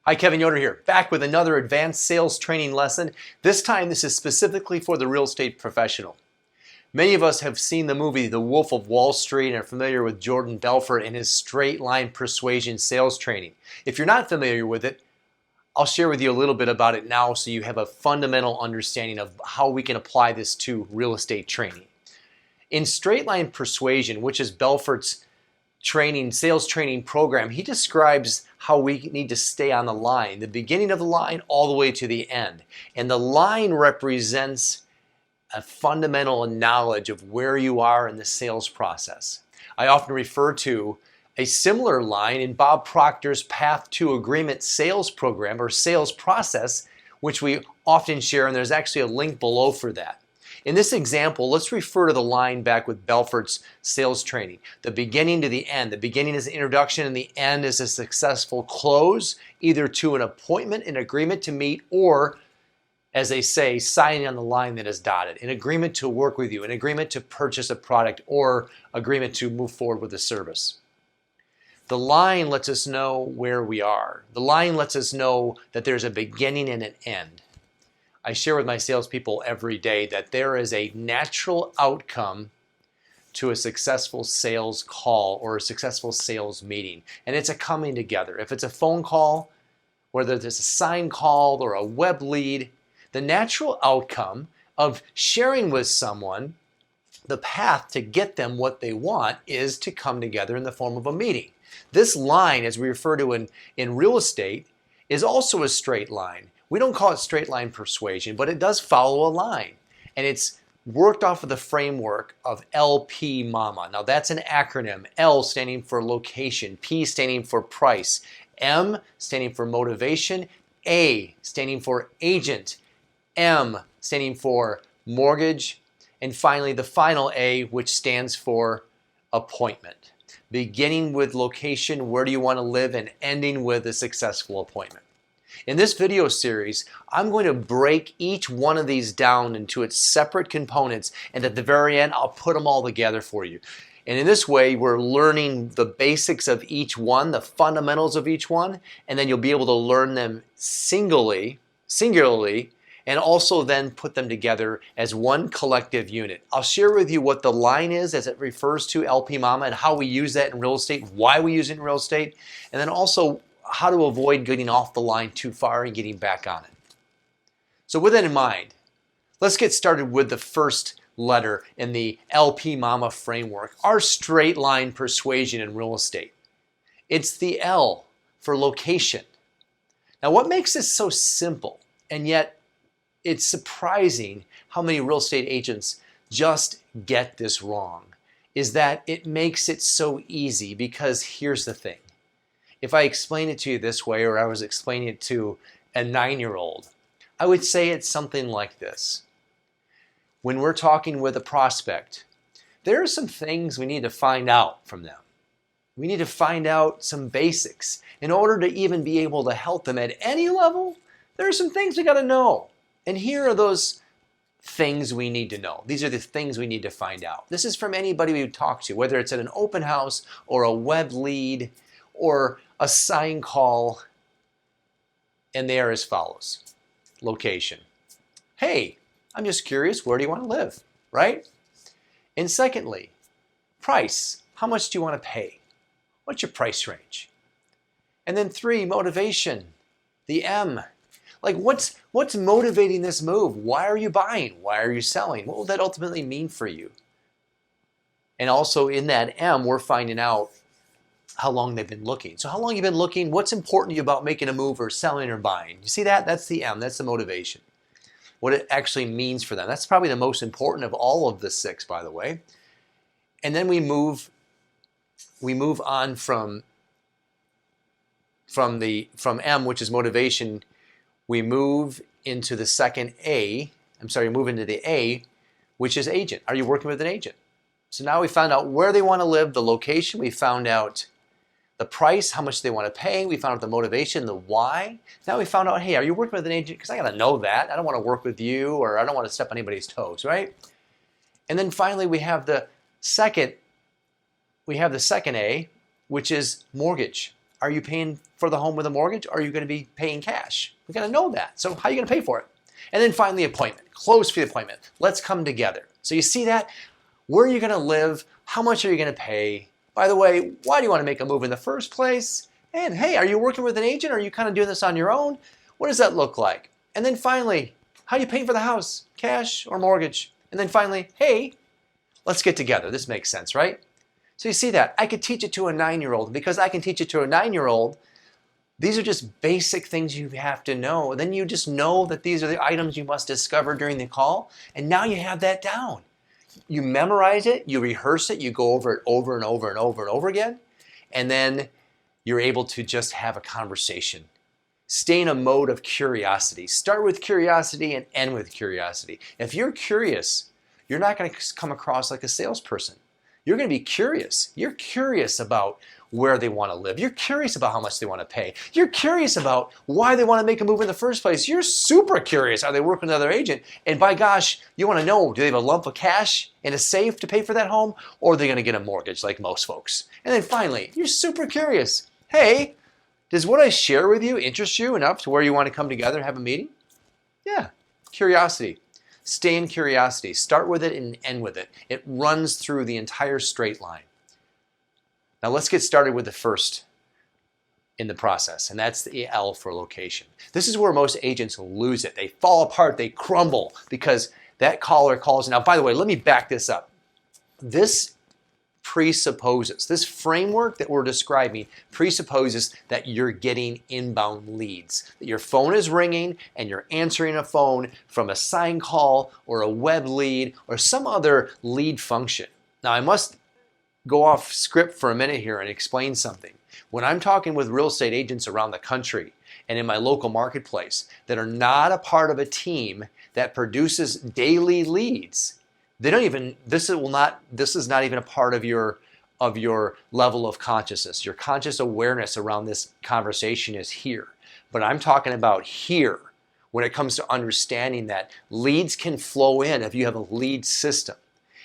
Hi, Kevin Yoder here, back with another advanced sales training lesson. This time, this is specifically for the real estate professional. Many of us have seen the movie The Wolf of Wall Street and are familiar with Jordan Belfort and his Straight Line Persuasion sales training. If you're not familiar with it, I'll share with you a little bit about it now so you have a fundamental understanding of how we can apply this to real estate training. In Straight Line Persuasion, which is Belfort's sales training program, he describes how we need to stay on the line, the beginning of the line all the way to the end. And the line represents a fundamental knowledge of where you are in the sales process. I often refer to a similar line in Bob Proctor's Path to Agreement sales program or sales process, which we often share, and there's actually a link below for that. In this example, let's refer to the line back with Belfort's sales training. The beginning to the end. The beginning is an introduction and the end is a successful close, either to an appointment, an agreement to meet, or, as they say, signing on the line that is dotted. An agreement to work with you, an agreement to purchase a product, or agreement to move forward with a service. The line lets us know where we are. The line lets us know that there's a beginning and an end. I share with my salespeople every day that there is a natural outcome to a successful sales call or a successful sales meeting. And it's a coming together. If it's a phone call, whether it's a sign call or a web lead, the natural outcome of sharing with someone the path to get them what they want is to come together in the form of a meeting. This line, as we refer to in real estate, is also a straight line. We don't call it straight line persuasion, but it does follow a line. And it's worked off of the framework of LPMAMA. Now that's an acronym. L standing for location, P standing for price, M standing for motivation, A standing for agent, M standing for mortgage, and finally the final A, which stands for appointment. Beginning with location, where do you want to live, and ending with a successful appointment. In this video series, I'm going to break each one of these down into its separate components, and at the very end, I'll put them all together for you. And in this way, we're learning the basics of each one, the fundamentals of each one, and then you'll be able to learn them singularly, and also then put them together as one collective unit. I'll share with you what the line is as it refers to LPMAMA and how we use that in real estate, why we use it in real estate, and then also how to avoid getting off the line too far and getting back on it. So with that in mind, let's get started with the first letter in the LPMAMA framework, our straight line persuasion in real estate. It's the L for location. Now what makes this so simple, and yet it's surprising how many real estate agents just get this wrong, is that it makes it so easy because here's the thing. If I explain it to you this way, or I was explaining it to a 9-year-old, I would say it's something like this. When we're talking with a prospect, there are some things we need to find out from them. We need to find out some basics. In order to even be able to help them at any level, there are some things we got to know. And here are those things we need to know. These are the things we need to find out. This is from anybody we talk to, whether it's at an open house or a web lead or a sign call, and they are as follows. Location. Hey, I'm just curious, where do you want to live, right? And secondly, price. How much do you want to pay? What's your price range? And then 3, motivation. The M. Like what's motivating this move? Why are you buying? Why are you selling? What will that ultimately mean for you? And also in that M, we're finding out how long they've been looking. So how long you've been looking, what's important to you about making a move or selling or buying? You see that? That's the M, that's the motivation. What it actually means for them. That's probably the most important of all of the 6, by the way. And then we move on from M, which is motivation, we move into the second A, move into the A, which is agent. Are you working with an agent? So now we found out where they want to live, the location, we found out the price, how much they want to pay. We found out the motivation, the why. Now we found out, hey, are you working with an agent? Because I got to know that. I don't want to work with you, or I don't want to step on anybody's toes, right? And then finally, we have the second A, which is mortgage. Are you paying for the home with a mortgage, or are you going to be paying cash? We got to know that. So how are you going to pay for it? And then finally, appointment. Close for the appointment. Let's come together. So you see that? Where are you going to live? How much are you going to pay? By the way, why do you want to make a move in the first place? And hey, are you working with an agent, or are you kind of doing this on your own? What does that look like? And then finally, how are you paying for the house? Cash or mortgage? And then finally, hey, let's get together. This makes sense, right? So you see that? I could teach it to a 9-year-old. Because I can teach it to a 9-year-old, these are just basic things you have to know. Then you just know that these are the items you must discover during the call. And now you have that down. You memorize it, you rehearse it, you go over it over and over and over and over again. And then you're able to just have a conversation. Stay in a mode of curiosity. Start with curiosity and end with curiosity. If you're curious, you're not going to come across like a salesperson. You're going to be curious. You're curious about where they want to live. You're curious about how much they want to pay. You're curious about why they want to make a move in the first place. You're super curious. Are they working with another agent? And by gosh, you want to know, do they have a lump of cash in a safe to pay for that home? Or are they going to get a mortgage like most folks? And then finally, you're super curious. Hey, does what I share with you interest you enough to where you want to come together and have a meeting? Yeah, curiosity. Stay in curiosity. Start with it and end with it. It runs through the entire straight line. Now let's get started with the first in the process, and that's the L for location. This is where most agents lose it. They fall apart, they crumble, because that caller calls. Now, by the way, let me back this up. This presupposes, this framework that we're describing presupposes that you're getting inbound leads, that your phone is ringing and you're answering a phone from a sign call or a web lead or some other lead function. Now, I must go off script for a minute here and explain something. When I'm talking with real estate agents around the country and in my local marketplace that are not a part of a team that produces daily leads, they don't even, this is not even a part of your level of consciousness. Your conscious awareness around this conversation is here. But I'm talking about here when it comes to understanding that leads can flow in if you have a lead system.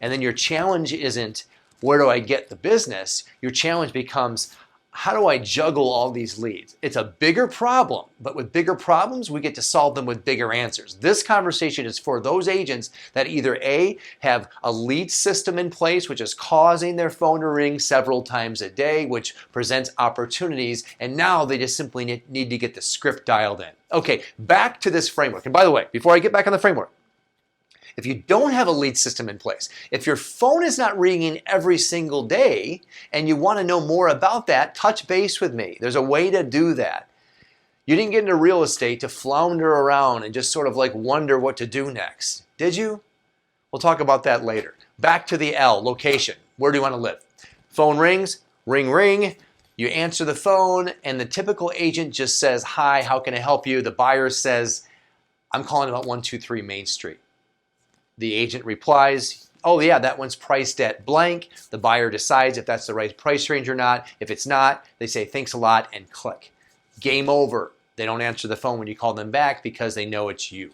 And then your challenge isn't, where do I get the business? Your challenge becomes, how do I juggle all these leads? It's a bigger problem, but with bigger problems, we get to solve them with bigger answers. This conversation is for those agents that either A, have a lead system in place, which is causing their phone to ring several times a day, which presents opportunities, and now they just simply need to get the script dialed in. Okay, back to this framework. And by the way, before I get back on the framework, if you don't have a lead system in place, if your phone is not ringing every single day and you want to know more about that, touch base with me. There's a way to do that. You didn't get into real estate to flounder around and just sort of like wonder what to do next, did you? We'll talk about that later. Back to the L, location. Where do you want to live? Phone rings, ring, ring. You answer the phone and the typical agent just says, hi, how can I help you? The buyer says, I'm calling about 123 Main Street. The agent replies, oh yeah, that one's priced at blank. The buyer decides if that's the right price range or not. If it's not, they say thanks a lot and click. Game over. They don't answer the phone when you call them back because they know it's you.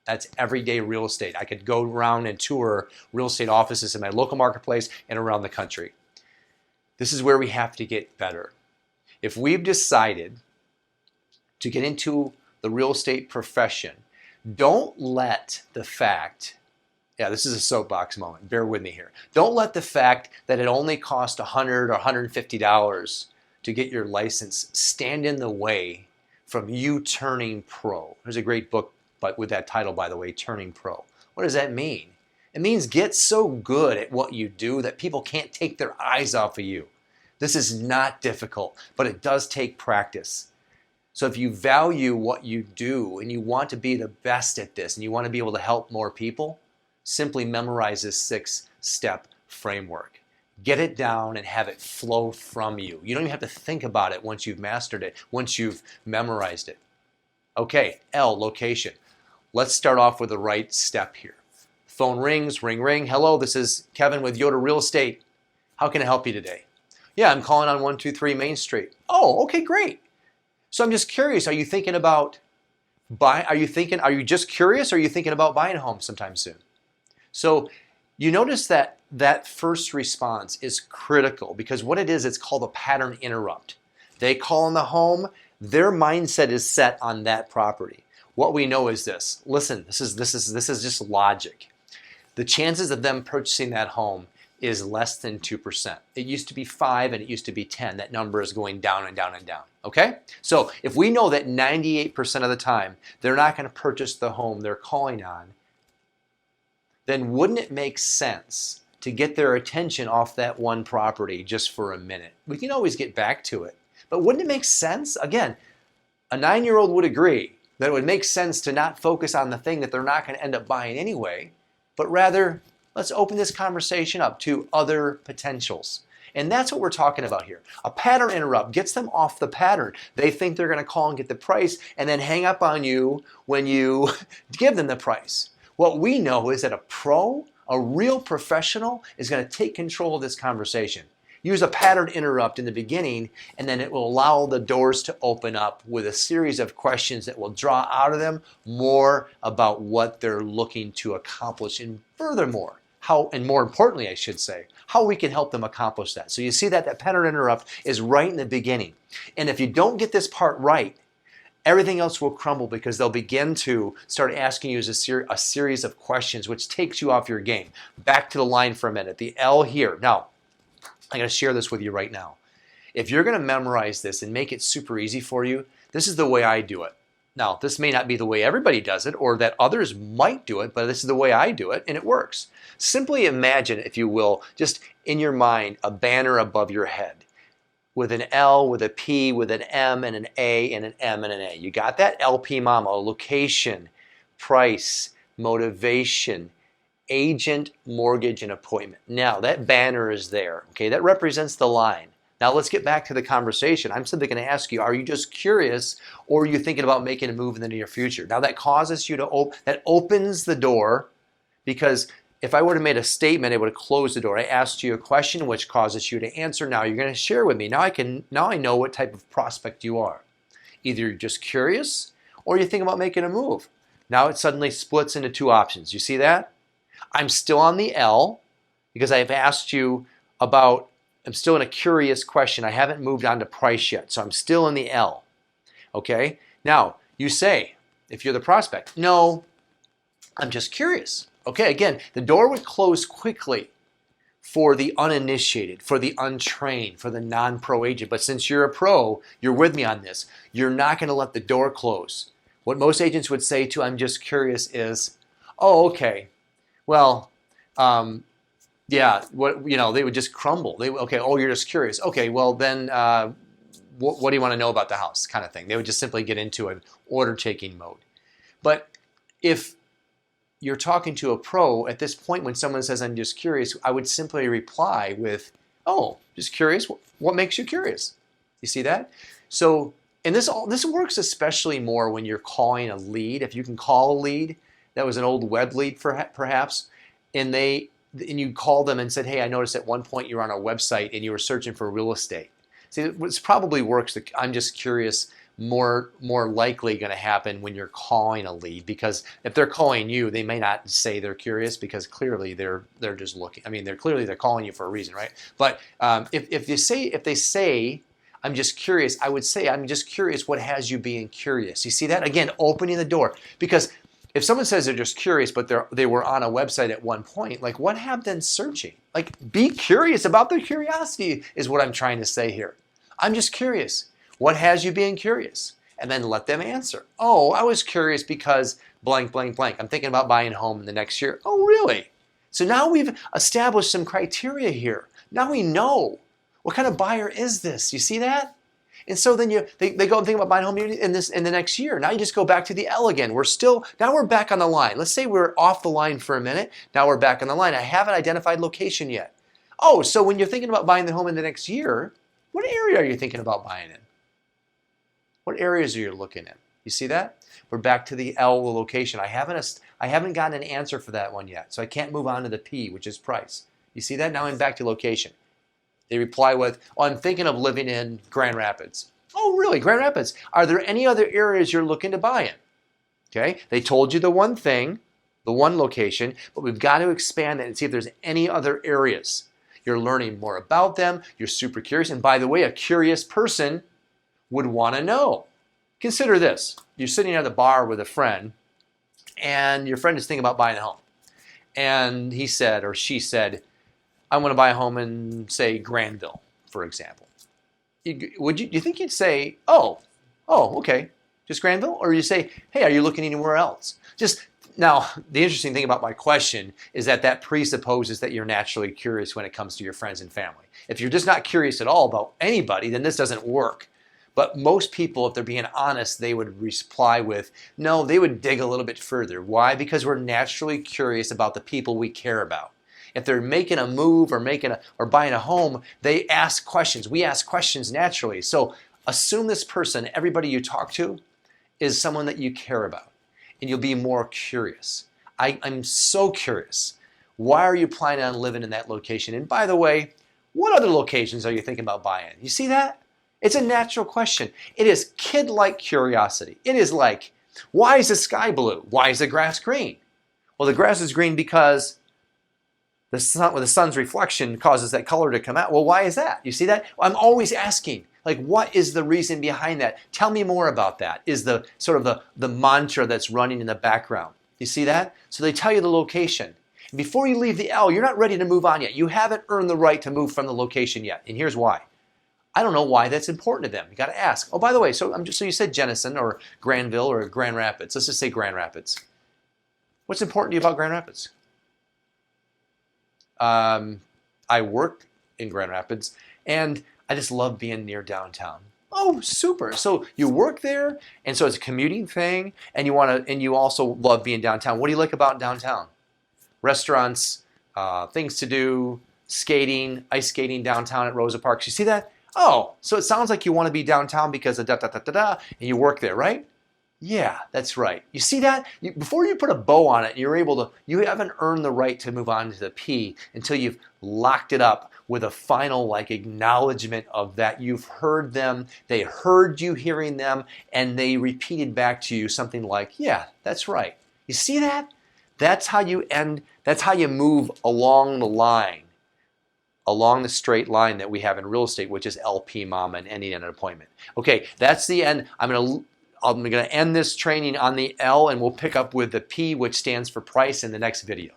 That's everyday real estate. I could go around and tour real estate offices in my local marketplace and around the country. This is where we have to get better. If we've decided to get into the real estate profession, don't let the fact, this is a soapbox moment, bear with me here. Don't let the fact that it only cost $100 or $150 to get your license stand in the way from you turning pro. There's a great book with that title, by the way, Turning Pro. What does that mean? It means get so good at what you do that people can't take their eyes off of you. This is not difficult, but it does take practice. So if you value what you do and you want to be the best at this and you want to be able to help more people, simply memorize this 6-step framework. Get it down and have it flow from you. You don't even have to think about it once you've mastered it, once you've memorized it. Okay, L, location. Let's start off with the right step here. Phone rings, ring, ring. Hello, this is Kevin with Yoder Real Estate. How can I help you today? Yeah, I'm calling on 123 Main Street. Oh, okay, great. So I'm just curious, are you thinking about are you just curious, or are you thinking about buying a home sometime soon? So you notice that first response is critical because what it is, it's called a pattern interrupt. They call on the home, their mindset is set on that property. What we know is this. Listen, this is just logic. The chances of them purchasing that home is less than 2%. It used to be 5 and it used to be 10. That number is going down and down and down. Okay? So if we know that 98% of the time they're not going to purchase the home they're calling on, then wouldn't it make sense to get their attention off that one property just for a minute? We can always get back to it. But wouldn't it make sense? Again, a 9-year-old would agree that it would make sense to not focus on the thing that they're not going to end up buying anyway, but rather, let's open this conversation up to other potentials. And that's what we're talking about here. A pattern interrupt gets them off the pattern. They think they're going to call and get the price and then hang up on you when you give them the price. What we know is that a pro, a real professional, is going to take control of this conversation. Use a pattern interrupt in the beginning, and then it will allow the doors to open up with a series of questions that will draw out of them more about what they're looking to accomplish, and furthermore, how, and more importantly, I should say, how we can help them accomplish that. So you see that pattern interrupt is right in the beginning. And if you don't get this part right, everything else will crumble because they'll begin to start asking you a series of questions, which takes you off your game. Back to the line for a minute. The L here. Now, I'm going to share this with you right now. If you're going to memorize this and make it super easy for you, this is the way I do it. Now, this may not be the way everybody does it or that others might do it, but this is the way I do it, and it works. Simply imagine, if you will, just in your mind, a banner above your head with an L, with a P, with an M, and an A, and an M, and an A. You got that? LPMAMA, location, price, motivation, agent, mortgage, and appointment. Now, that banner is there. Okay, that represents the line. Now, let's get back to the conversation. I'm simply going to ask you, are you just curious, or are you thinking about making a move in the near future? Now, that causes you to, that opens the door, because if I would have made a statement, it would have closed the door. I asked you a question, which causes you to answer. Now, you're going to share with me. Now I know what type of prospect you are. Either you're just curious, or you think about making a move. Now, it suddenly splits into two options. You see that? I'm still on the L because I've asked you about, I'm still in a curious question. I haven't moved on to price yet, so I'm still in the L. Okay? Now, you say, if you're the prospect, no, I'm just curious. Okay, again, the door would close quickly for the uninitiated, for the untrained, for the non-pro agent. But since you're a pro, you're with me on this. You're not going to let the door close. What most agents would say to I'm just curious is, oh, okay. Well, yeah, they would just crumble. Okay, oh, you're just curious. Okay, well then, what do you want to know about the house, kind of thing. They would just simply get into an order-taking mode. But if you're talking to a pro, at this point when someone says, I'm just curious, I would simply reply with, oh, just curious? What makes you curious? You see that? So, and this works especially more when you're calling a lead. If you can call a lead, that was an old web lead perhaps, and you called them and said, hey, I noticed at one point you were on our website and you were searching for real estate. See, it probably works. I'm just curious, more likely going to happen when you're calling a lead, because if they're calling you, they may not say they're curious because clearly they're just looking. I mean, they're calling you for a reason, right? But if they say I'm just curious, I would say I'm just curious. What has you being curious? You see that? Again, opening the door. Because if someone says they're just curious, but they were on a website at one point, like what have them searching? Like, be curious about their curiosity is what I'm trying to say here. I'm just curious. What has you being curious? And then let them answer. Oh, I was curious because blank, blank, blank. I'm thinking about buying a home in the next year. Oh, really? So now we've established some criteria here. Now we know what kind of buyer is this. You see that? And so then they go and think about buying a home in the next year. Now you just go back to the L again. Now we're back on the line. Let's say we're off the line for a minute. Now we're back on the line. I haven't identified location yet. Oh, so when you're thinking about buying the home in the next year, what area are you thinking about buying in? What areas are you looking at? You see that? We're back to the L, the location. I haven't gotten an answer for that one yet, so I can't move on to the P, which is price. You see that? Now I'm back to location. They reply with, oh, I'm thinking of living in Grand Rapids. Oh, really? Grand Rapids. Are there any other areas you're looking to buy in? Okay. They told you the one thing, the one location, but we've got to expand that and see if there's any other areas. You're learning more about them. You're super curious. And by the way, a curious person would want to know. Consider this. You're sitting at the bar with a friend, and your friend is thinking about buying a home. And he said, or she said, I want to buy a home in, say, Granville, for example. You think you'd say, oh, okay, just Granville? Or you say, hey, are you looking anywhere else? Now, the interesting thing about my question is that presupposes that you're naturally curious when it comes to your friends and family. If you're just not curious at all about anybody, then this doesn't work. But most people, if they're being honest, they would reply with, no, they would dig a little bit further. Why? Because we're naturally curious about the people we care about. If they're making a move or buying a home, they ask questions. We ask questions naturally. So assume this person, everybody you talk to, is someone that you care about, and you'll be more curious. I'm so curious. Why are you planning on living in that location? And by the way, what other locations are you thinking about buying? You see that? It's a natural question. It is kid-like curiosity. It is like, why is the sky blue? Why is the grass green? Well, the grass is green because the sun's reflection causes that color to come out. Well, why is that? You see that? I'm always asking, like, what is the reason behind that? Tell me more about that, is the sort of the mantra that's running in the background. You see that? So they tell you the location. And before you leave the L, you're not ready to move on yet. You haven't earned the right to move from the location yet. And here's why. I don't know why that's important to them. You got to ask. Oh, by the way, so you said Jenison or Granville or Grand Rapids. Let's just say Grand Rapids. What's important to you about Grand Rapids? I work in Grand Rapids, and I just love being near downtown. Oh, super! So you work there, and so it's a commuting thing, and you also love being downtown. What do you like about downtown? Restaurants, things to do, skating, ice skating downtown at Rosa Parks. You see that? Oh, so it sounds like you want to be downtown because of and you work there, right? Yeah, that's right. You see that? Before you put a bow on it, you haven't earned the right to move on to the P until you've locked it up with a final acknowledgement of that you've heard them, they heard you hearing them, and they repeated back to you something like, yeah, that's right. You see that? That's how you move along the line, along the straight line that we have in real estate, which is LPMAMA and ending an appointment. Okay, that's the end. I'm going to end this training on the L, and we'll pick up with the P, which stands for price, in the next video.